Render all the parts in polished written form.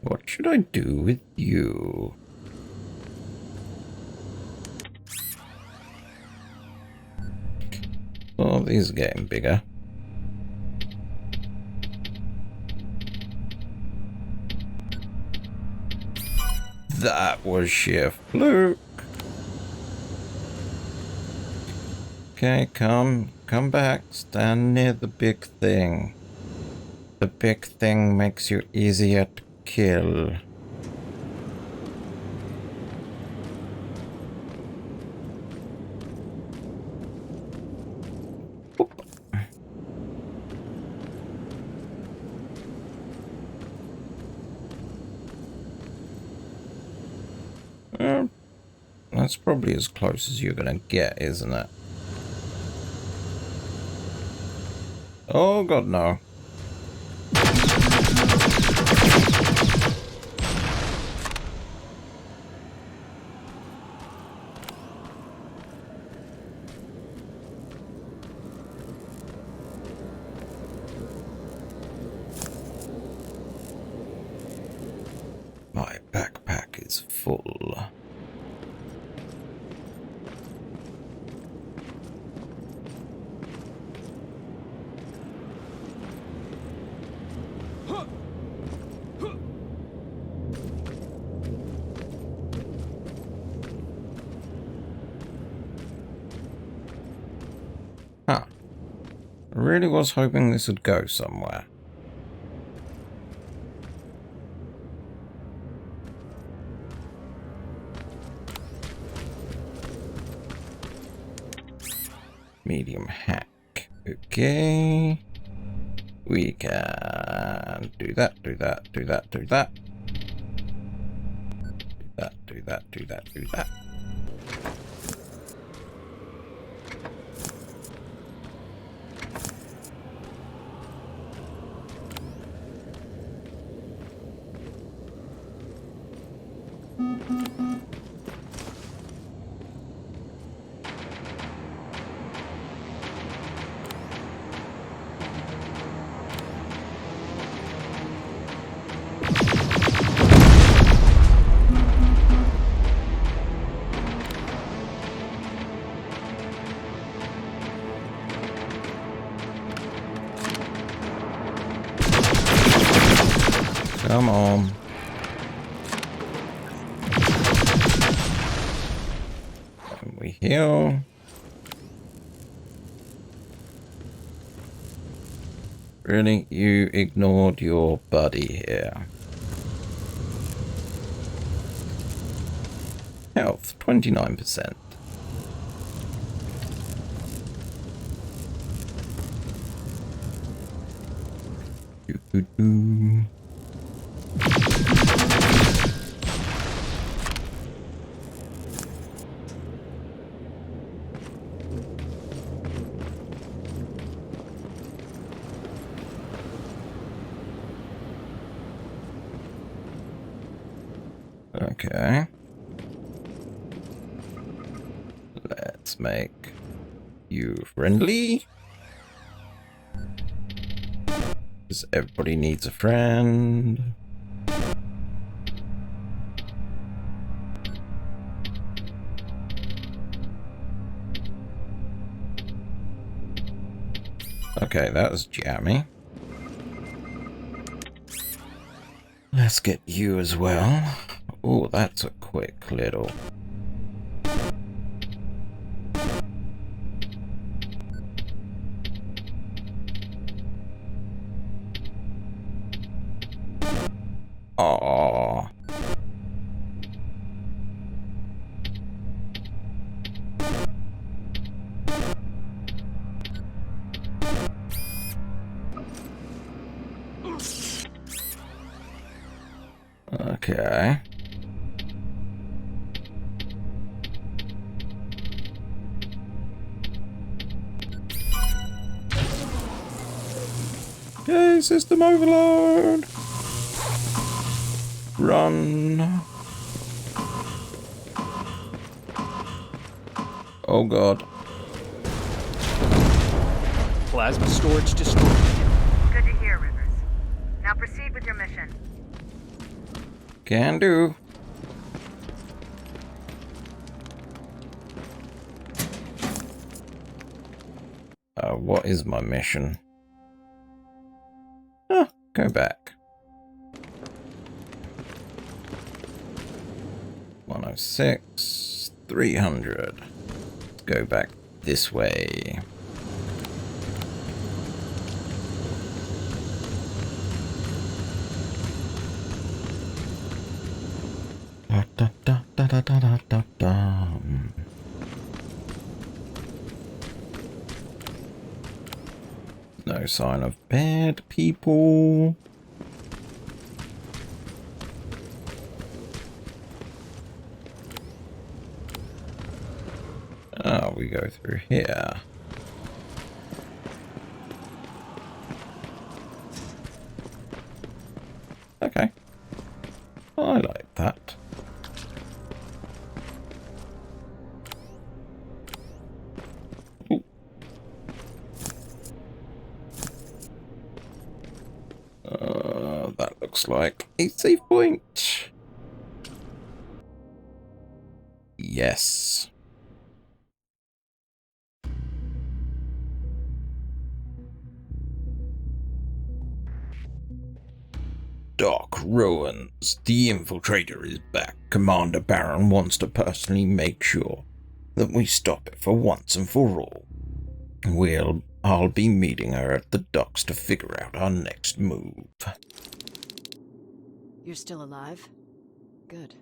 What should I do with you? Oh, these are getting bigger. That was sheer fluke. Okay, come back. Stand near the big thing. The big thing makes you easier to kill. Oop. That's probably as close as you're gonna get, isn't it? Oh god, no. My backpack is full. Huh. I really was hoping this would go somewhere. Medium hack. Okay. We can do that, do that, do that, do that. Do that, do that, do that, do that. Come on. And we heal. Really? You ignored your buddy here. Health, 29%. Doo-doo-doo. Okay. Let's make you friendly. Because everybody needs a friend. Okay, that was jammy. Let's get you as well. Oh, that's a quick little... Aww. Okay. Yay, system overload! Run. Oh god. Plasma storage destroyed. Good to hear, Rivers. Now proceed with your mission. Can do. What is my mission? Oh, go back. 106, 300. Let's go back this way. Da, da, da, da, da, da, da, da. No sign of bad people. Oh, we go through here. Okay. I like that. Ooh. That looks like a save point. Yes. Dark ruins. The infiltrator is back. Commander Baron wants to personally make sure that we stop it for once and for all. I'll be meeting her at the docks to figure out our next move. You're still alive? Good.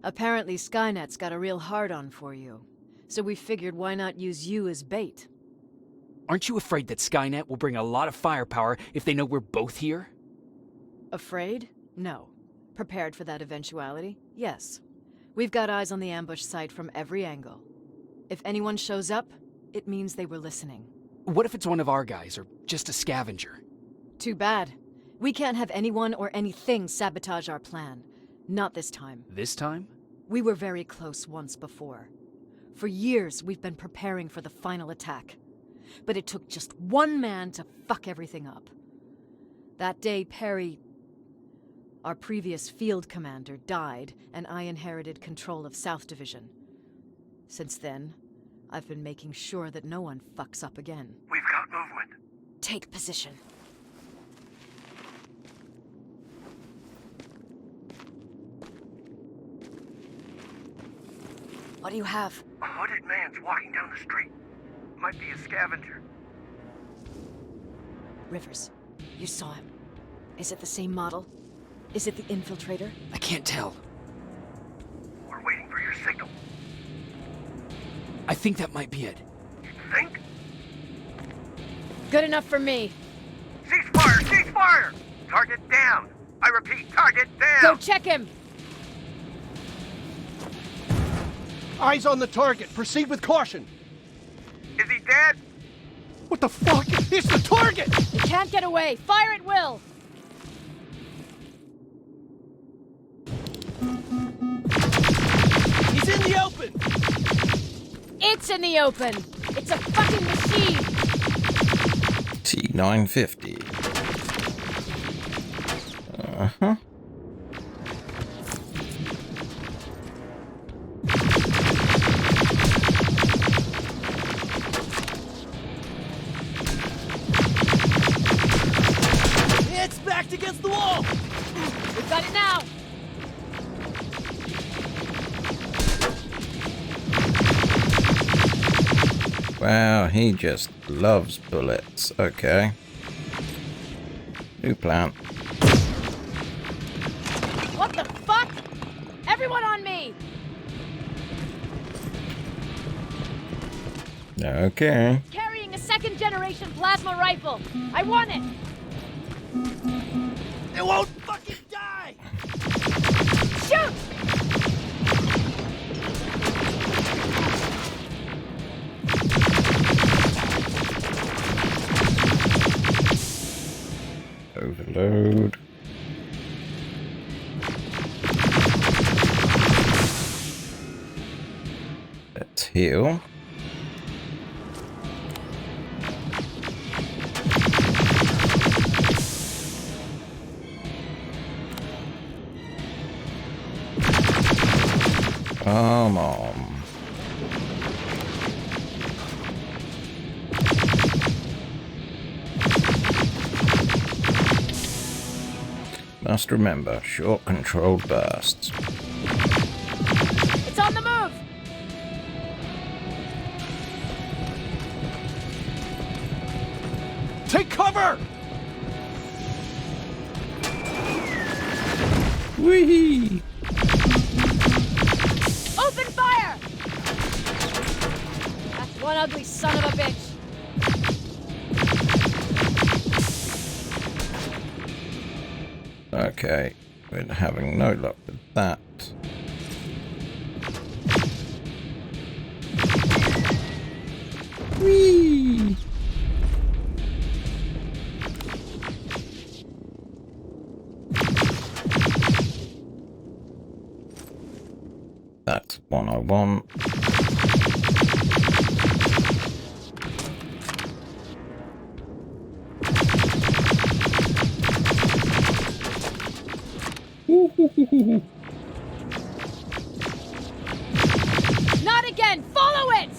Apparently Skynet's got a real hard-on for you, so we figured why not use you as bait. Aren't you afraid that Skynet will bring a lot of firepower if they know we're both here? Afraid? No. Prepared for that eventuality? Yes. We've got eyes on the ambush site from every angle. If anyone shows up, it means they were listening. What if it's one of our guys, or just a scavenger? Too bad. We can't have anyone or anything sabotage our plan. Not this time. This time? We were very close once before. For years, we've been preparing for the final attack. But it took just one man to fuck everything up. That day, Perry, our previous field commander, died, and I inherited control of South Division. Since then, I've been making sure that no one fucks up again. We've got movement. Take position. What do you have? A hooded man's walking down the street. Might be a scavenger. Rivers, you saw him. Is it the same model? Is it the infiltrator? I can't tell. We're waiting for your signal. I think that might be it. You think? Good enough for me. Cease fire! Cease fire! Target down! I repeat, target down! Go check him! Eyes on the target. Proceed with caution. Is he dead? What the fuck? It's the target! He can't get away. Fire at will! He's in the open! It's in the open! It's a fucking machine! T-950. Uh-huh. It's backed against the wall! We've got it now! Wow, he just loves bullets. Okay. New plant. What the fuck? Everyone on me! Okay. Carrying a second-generation plasma rifle! I want it! It won't fucking die! Shoot! Overload. Let's heal. Come on. Must remember, short controlled bursts. It's on the move! Take cover! Whee! Open fire! That's one ugly son of a bitch. Okay, we're having no luck with that. Whee! That's 101. Not again! Follow it!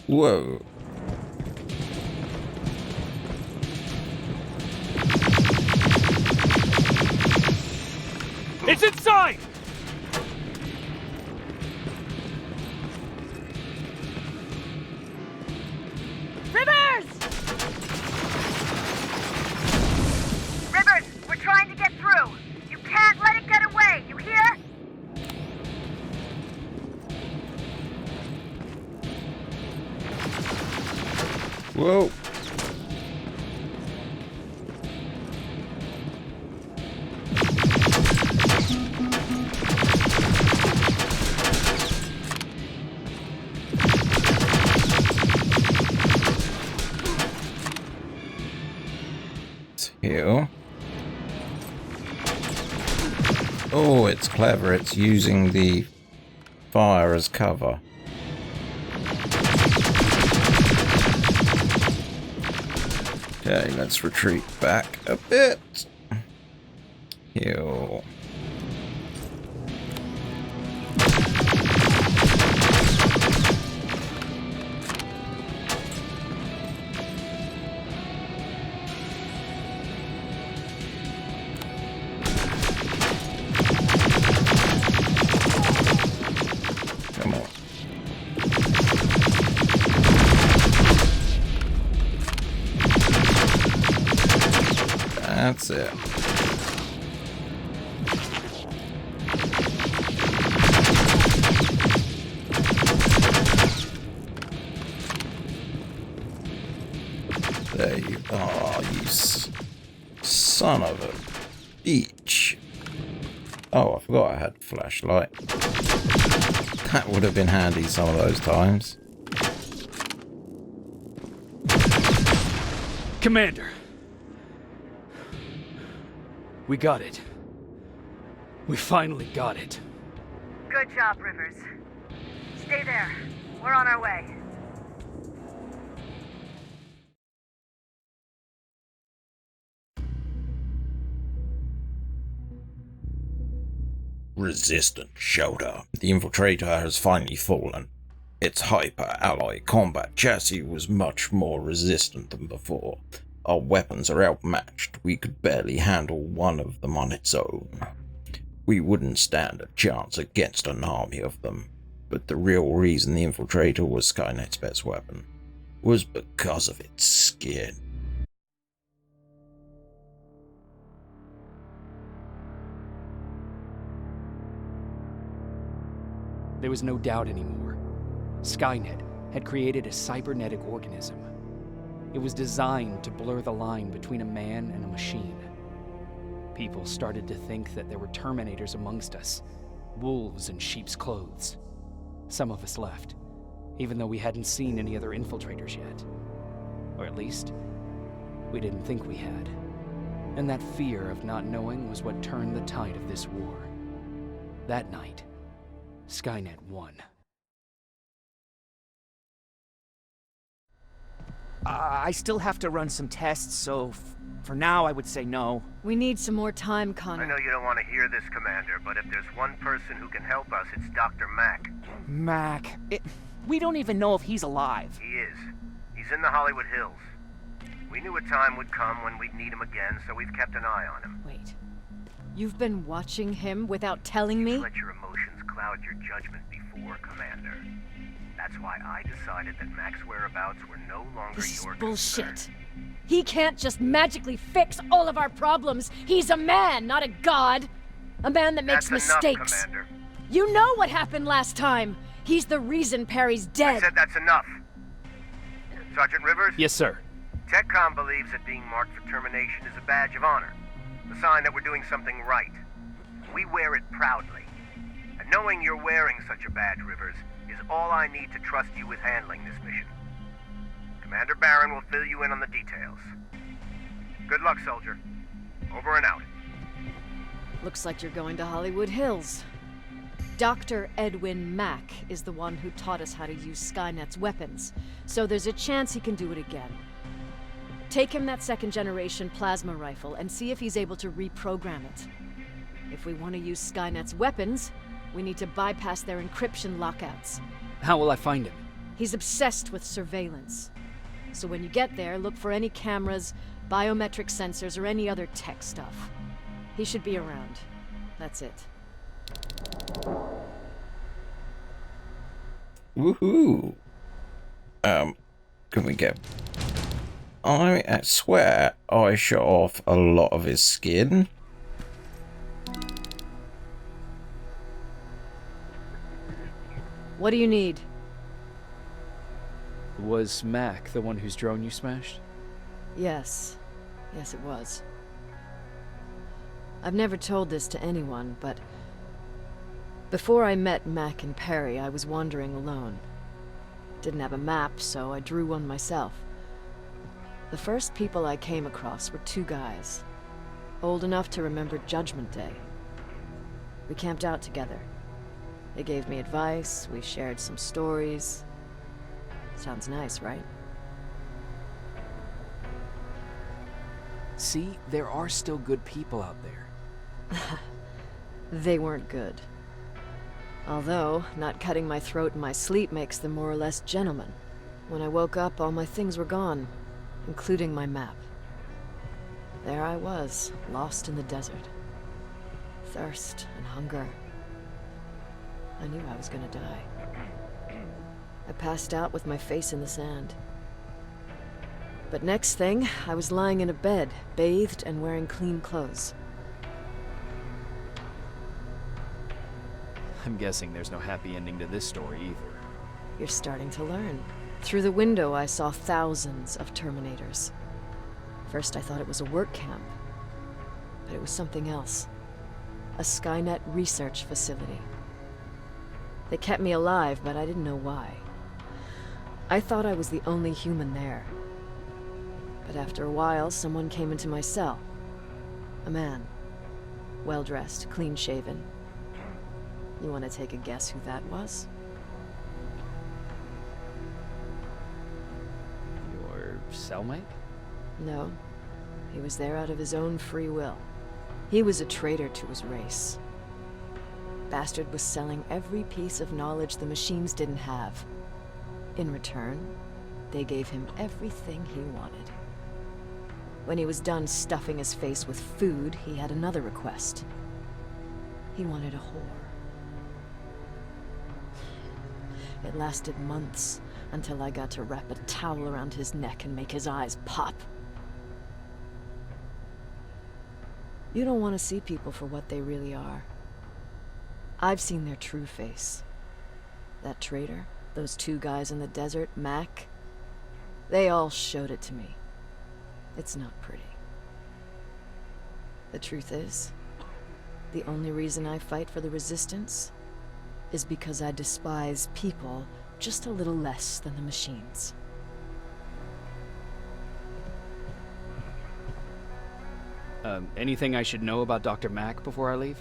Whoa. It's inside! Rivers! Rivers, we're trying to get through. You can't let it get away, you hear? Whoa. Here. Oh, it's clever. It's using the fire as cover. Okay, let's retreat back a bit. Heal. Come on. That's it. There you are, you son of a beach. Oh, I forgot I had a flashlight. That would have been handy some of those times. Commander. We got it. We finally got it. Good job, Rivers. Stay there. We're on our way. Resistant shelter. The infiltrator has finally fallen. Its hyper-alloy combat chassis was much more resistant than before. Our weapons are outmatched. We could barely handle one of them on its own. We wouldn't stand a chance against an army of them. But the real reason the infiltrator was Skynet's best weapon was because of its skin. There was no doubt anymore. Skynet had created a cybernetic organism. It was designed to blur the line between a man and a machine. People started to think that there were Terminators amongst us, wolves in sheep's clothes. Some of us left, even though we hadn't seen any other infiltrators yet. Or at least, we didn't think we had. And that fear of not knowing was what turned the tide of this war. That night, Skynet won. I still have to run some tests, so For now, I would say no. We need some more time, I Connor. know you don't want to hear this, Commander, but if there's one person who can help us, it's Dr. Mack. Mac. We don't even know if he's alive. He is. He's in the Hollywood Hills. We knew a time would come when we'd need him again, so we've kept an eye on him. Wait. You've been watching him without telling me? Let your emotions cloud your judgment before, Commander. That's why I decided that Mack's whereabouts were no longer This is your bullshit. concern. He can't just magically fix all of our problems. He's a man, not a god. A man that makes That's mistakes. enough, Commander. You know what happened last time. He's the reason Perry's I dead. said that's enough. Sergeant Rivers? Yes, sir. TechCom believes that being marked for termination is a badge of honor, a sign that we're doing something right. We wear it proudly. And knowing you're wearing such a badge, Rivers, is all I need to trust you with handling this mission. Commander Barron will fill you in on the details. Good luck, soldier. Over and out. Looks like you're going to Hollywood Hills. Dr. Edwin Mack is the one who taught us how to use Skynet's weapons, so there's a chance he can do it again. Take him that second-generation plasma rifle and see if he's able to reprogram it. If we want to use Skynet's weapons, we need to bypass their encryption lockouts. How will I find him? He's obsessed with surveillance. So when you get there, look for any cameras, biometric sensors, or any other tech stuff. He should be around. That's it. Woohoo! Can we get... I swear I shot off a lot of his skin. What do you need? Was Mac the one whose drone you smashed? Yes. Yes, it was. I've never told this to anyone, but before I met Mac and Perry, I was wandering alone. Didn't have a map, so I drew one myself. The first people I came across were two guys, old enough to remember Judgment Day. We camped out together. They gave me advice, we shared some stories. Sounds nice, right? See, there are still good people out there. They weren't good. Although, not cutting my throat in my sleep makes them more or less gentlemen. When I woke up, all my things were gone, including my map. There I was, lost in the desert. Thirst and hunger. I knew I was gonna die. I passed out with my face in the sand. But next thing, I was lying in a bed, bathed and wearing clean clothes. I'm guessing there's no happy ending to this story either. You're starting to learn. Through the window, I saw thousands of Terminators. First, I thought it was a work camp, but it was something else. A Skynet research facility. They kept me alive, but I didn't know why. I thought I was the only human there. But after a while, someone came into my cell. A man. Well-dressed, clean-shaven. You want to take a guess who that was? Your cellmate? No. He was there out of his own free will. He was a traitor to his race. Bastard was selling every piece of knowledge the machines didn't have. In return, they gave him everything he wanted. When he was done stuffing his face with food, he had another request. He wanted a whore. It lasted months, until I got to wrap a towel around his neck and make his eyes pop. You don't want to see people for what they really are. I've seen their true face. That traitor, those two guys in the desert, Mac, they all showed it to me. It's not pretty. The truth is, the only reason I fight for the Resistance is because I despise people just a little less than the machines. Anything I should know about Dr. Mack before I leave?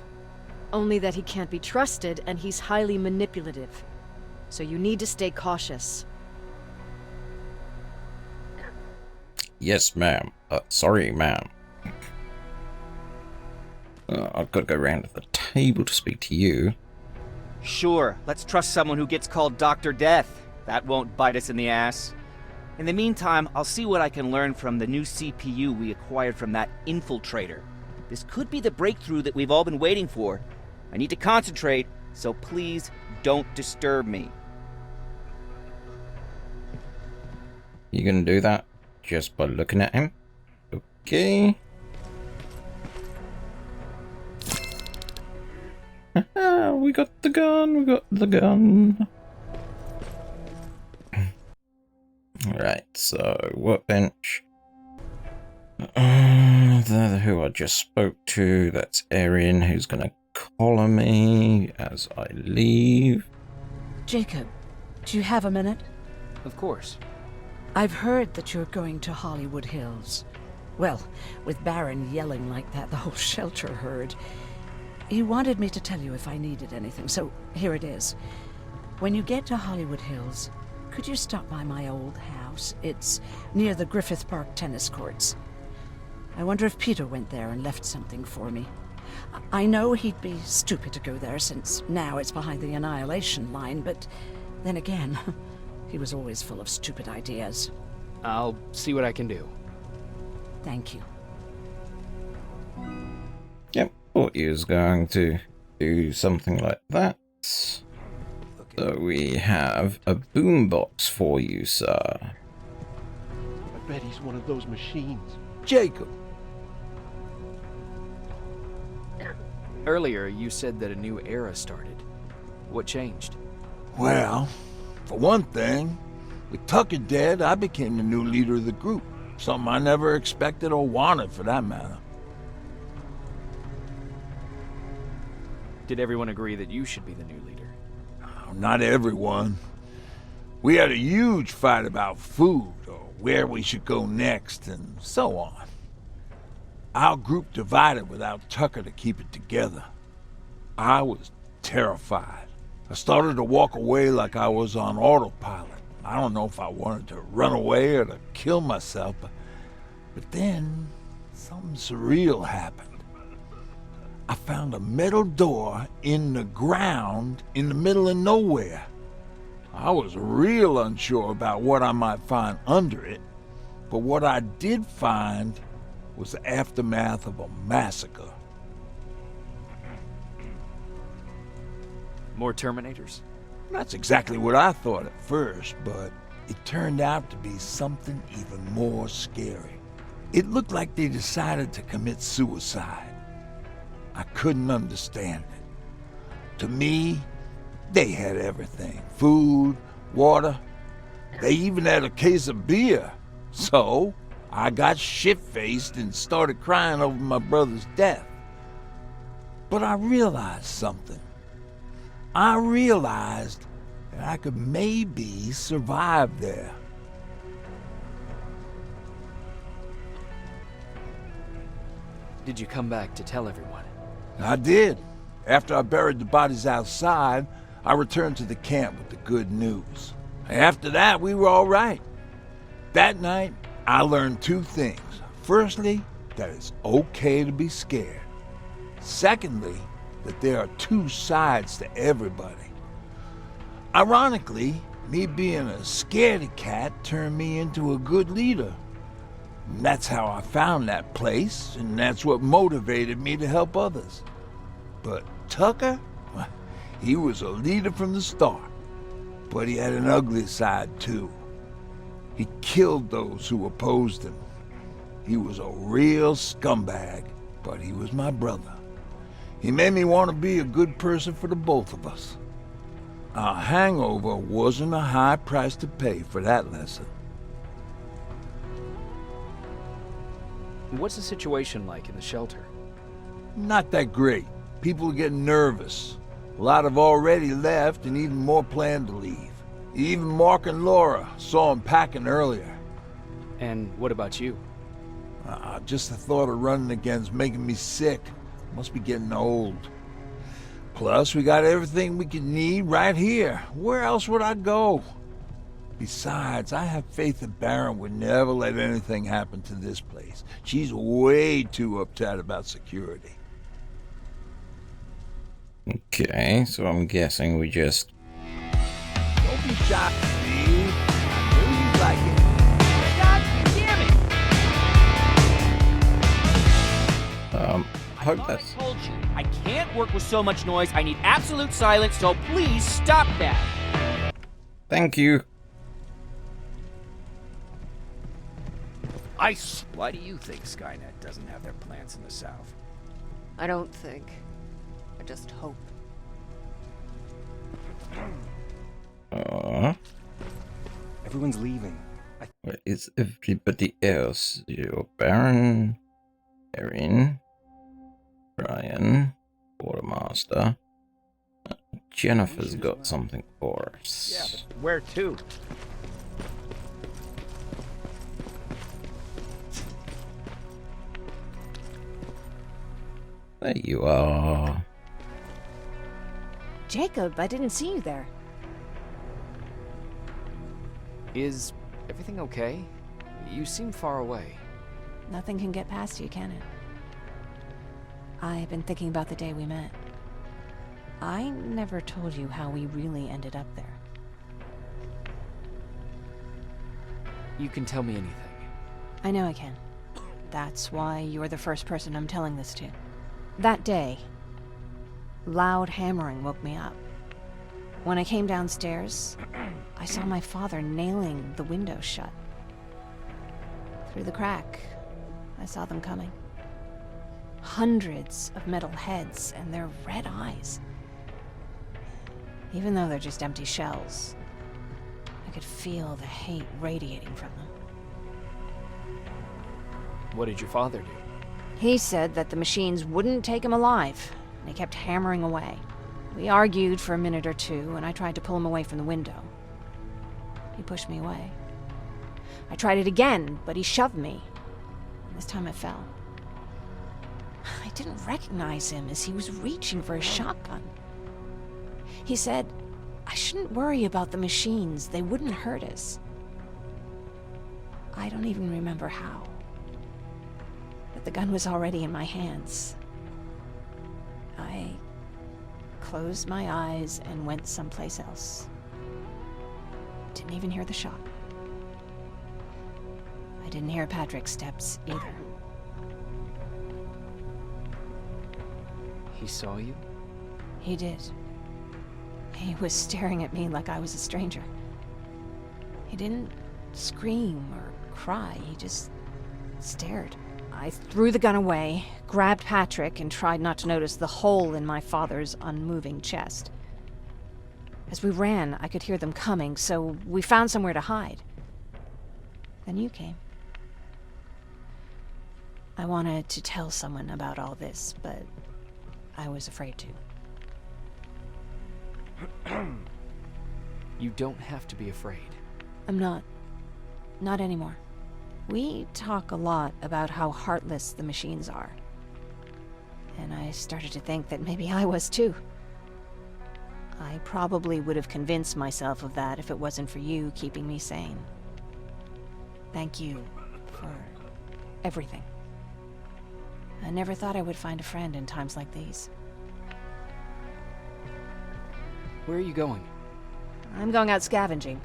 Only that he can't be trusted and he's highly manipulative. So you need to stay cautious. Yes, ma'am. Sorry, ma'am. I've got to go round to the table to speak to you. Sure, let's trust someone who gets called Dr. Death. That won't bite us in the ass. In the meantime, I'll see what I can learn from the new CPU we acquired from that infiltrator. This could be the breakthrough that we've all been waiting for. I need to concentrate, so please don't disturb me. You gonna do that just by looking at him? Okay. We got the gun. Right, so workbench. Who I just spoke to, that's Erin, who's gonna collar me as I leave. Jacob, do you have a minute? Of course. I've heard that you're going to Hollywood Hills. Well, with Baron yelling like that, the whole shelter heard. He wanted me to tell you if I needed anything, so here it is. When you get to Hollywood Hills, could you stop by my old house? It's near the Griffith Park tennis courts. I wonder if Peter went there and left something for me. I know he'd be stupid to go there since now it's behind the Annihilation line, but then again, he was always full of stupid ideas. I'll see what I can do. Thank you. Yep, thought he was going to do something like that. So we have a boombox for you, sir. I bet he's one of those machines. Jacob. Earlier, you said that a new era started. What changed? Well, for one thing, with Tucker dead, I became the new leader of the group. Something I never expected or wanted, for that matter. Did everyone agree that you should be the new leader? Not everyone. We had a huge fight about food, or where we should go next, and so on. Our group divided without Tucker to keep it together. I was terrified. I started to walk away like I was on autopilot. I don't know if I wanted to run away or to kill myself, but then something surreal happened. I found a metal door in the ground in the middle of nowhere. I was real unsure about what I might find under it, but what I did find was the aftermath of a massacre. More Terminators? That's exactly what I thought at first, but it turned out to be something even more scary. It looked like they decided to commit suicide. I couldn't understand it. To me, they had everything. Food, water. They even had a case of beer. So, I got shit-faced and started crying over my brother's death. But I realized something. I realized that I could maybe survive there. Did you come back to tell everyone? I did. After I buried the bodies outside, I returned to the camp with the good news. After that, we were all right. That night, I learned two things. Firstly, that it's okay to be scared. Secondly, that there are two sides to everybody. Ironically, me being a scaredy cat turned me into a good leader. And that's how I found that place, and that's what motivated me to help others. But Tucker, well, he was a leader from the start, but he had an ugly side too. He killed those who opposed him. He was a real scumbag, but he was my brother. He made me want to be a good person for the both of us. A hangover wasn't a high price to pay for that lesson. What's the situation like in the shelter? Not that great. People are getting nervous. A lot have already left, and even more plan to leave. Even Mark and Laura saw him packing earlier. And what about you? Just the thought of running again's making me sick. Must be getting old. Plus, we got everything we could need right here. Where else would I go? Besides, I have faith that Baron would never let anything happen to this place. She's way too uptight about security. Okay, so I'm guessing we just... Don't be shy, Steve. I knew you'd like it. God damn it! hope Thought that's... I told you, I can't work with so much noise. I need absolute silence, so please stop that. Thank you. Ice! Why do you think Skynet doesn't have their plants in the south? I don't think. I just hope. Everyone's leaving. Where is everybody else? Your Baron, Erin, Brian, Quartermaster. Jennifer's got something for us. Yeah, but where to? There you are. Jacob, I didn't see you there. Is everything okay? You seem far away. Nothing can get past you, can it? I've been thinking about the day we met. I never told you how we really ended up there. You can tell me anything. I know I can. That's why you're the first person I'm telling this to. That day, loud hammering woke me up. When I came downstairs, I saw my father nailing the window shut. Through the crack, I saw them coming. Hundreds of metal heads and their red eyes. Even though they're just empty shells, I could feel the hate radiating from them. What did your father do? He said that the machines wouldn't take him alive, and he kept hammering away. We argued for a minute or two, and I tried to pull him away from the window. He pushed me away. I tried it again, but he shoved me. And this time I fell. I didn't recognize him as he was reaching for his shotgun. He said, I shouldn't worry about the machines. They wouldn't hurt us. I don't even remember how. But the gun was already in my hands. I closed my eyes and went someplace else. Didn't even hear the shot. I didn't hear Patrick's steps either. He saw you? He did. He was staring at me like I was a stranger. He didn't scream or cry, he just stared. I threw the gun away, grabbed Patrick, and tried not to notice the hole in my father's unmoving chest. As we ran, I could hear them coming, so we found somewhere to hide. Then you came. I wanted to tell someone about all this, but I was afraid to. You don't have to be afraid. I'm not. Not anymore. We talk a lot about how heartless the machines are. And I started to think that maybe I was too. I probably would have convinced myself of that if it wasn't for you keeping me sane. Thank you for everything. I never thought I would find a friend in times like these. Where are you going? I'm going out scavenging.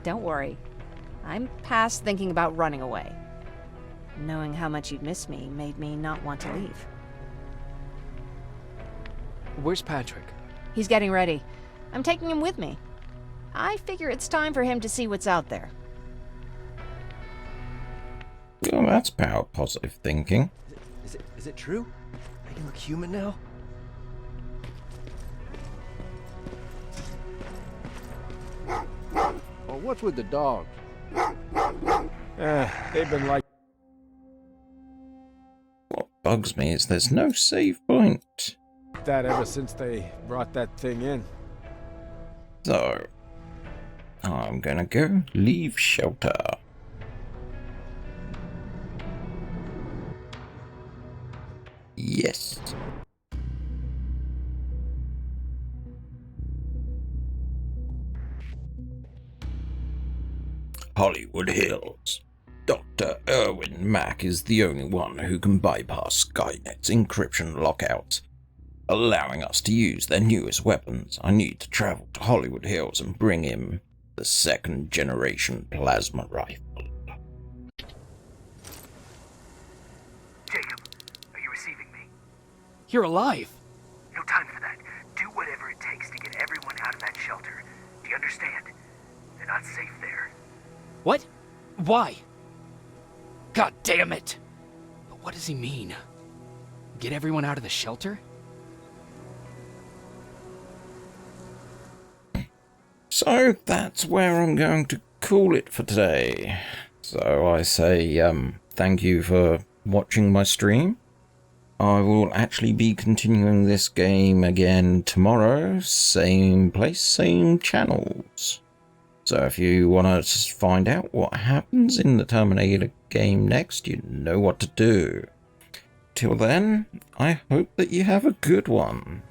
Don't worry. I'm past thinking about running away. Knowing how much you'd miss me made me not want to leave. Where's Patrick? He's getting ready. I'm taking him with me. I figure it's time for him to see what's out there. Well, that's power positive thinking. Is it true? I can look human now? Well, what's with the dogs? They've been like... What bugs me is there's no save point. that ever since they brought that thing in. So, I'm gonna go leave shelter. Yes. Hollywood Hills. Dr. Erwin Mack is the only one who can bypass Skynet's encryption lockouts, allowing us to use their newest weapons. I need to travel to Hollywood Hills and bring him the second-generation plasma rifle. Jacob, are you receiving me? You're alive! No time for that. Do whatever it takes to get everyone out of that shelter. Do you understand? They're not safe there. What? Why? God damn it! But what does he mean? Get everyone out of the shelter? So that's where I'm going to call it for today. So I say thank you for watching my stream. I will actually be continuing this game again tomorrow. Same place, same channels. So if you want to find out what happens in the Terminator game next, you know what to do. Till then, I hope that you have a good one.